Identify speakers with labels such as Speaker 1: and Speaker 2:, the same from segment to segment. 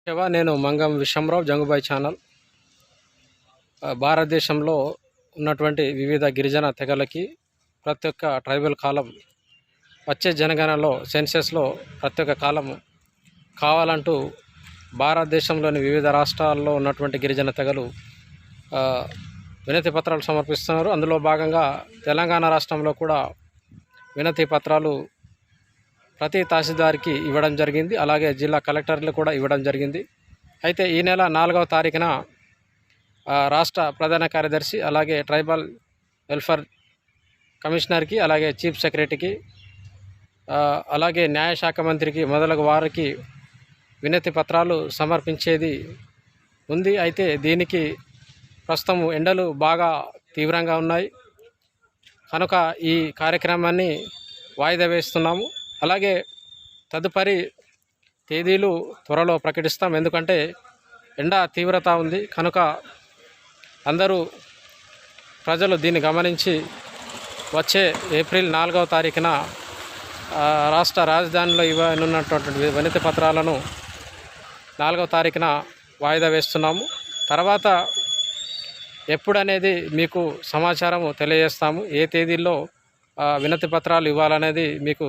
Speaker 1: నేను మంగం విశ్వంరావు జంగుబాయి ఛానల్. భారతదేశంలో ఉన్నటువంటి వివిధ గిరిజన తెగలకి ప్రతి ఒక్క ట్రైబల్ కాలం వచ్చే జనగణనలో సెన్సెస్లో ప్రతి ఒక్క కాలం కావాలంటూ భారతదేశంలోని వివిధ రాష్ట్రాల్లో ఉన్నటువంటి గిరిజన తెగలు వినతి పత్రాలు సమర్పిస్తున్నారు. అందులో భాగంగా తెలంగాణ రాష్ట్రంలో కూడా వినతి పత్రాలు ప్రతి తహసీల్దార్కి ఇవ్వడం జరిగింది. అలాగే జిల్లా కలెక్టర్లు కూడా ఇవ్వడం జరిగింది. అయితే ఈ నెల 4వ తారీఖున రాష్ట్ర ప్రధాన కార్యదర్శి, అలాగే ట్రైబల్ వెల్ఫేర్ కమిషనర్కి, అలాగే చీఫ్ సెక్రటరీకి, అలాగే న్యాయశాఖ మంత్రికి మొదలగు వారికి వినతి పత్రాలు సమర్పించేది ఉంది. అయితే దీనికి ప్రస్తుతం ఎండలు బాగా తీవ్రంగా ఉన్నాయి కనుక ఈ కార్యక్రమాన్ని వాయిదా వేస్తున్నాము. అలాగే తదుపరి తేదీలు త్వరలో ప్రకటిస్తాం. ఎందుకంటే ఎండ తీవ్రత ఉంది కనుక అందరూ ప్రజలు దీన్ని గమనించి వచ్చే ఏప్రిల్ 4వ తారీఖున రాష్ట్ర రాజధానిలో ఇవ్వనున్నటువంటి వినతి పత్రాలను 4వ తారీఖున వాయిదా వేస్తున్నాము. తర్వాత ఎప్పుడనేది మీకు సమాచారం తెలియజేస్తాము. ఏ తేదీల్లో వినతి పత్రాలు ఇవ్వాలనేది మీకు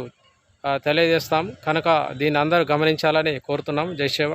Speaker 1: తెలియజేస్తాము కనుక దీన్ని అందరూ గమనించాలని కోరుతున్నాము. జై సేవ.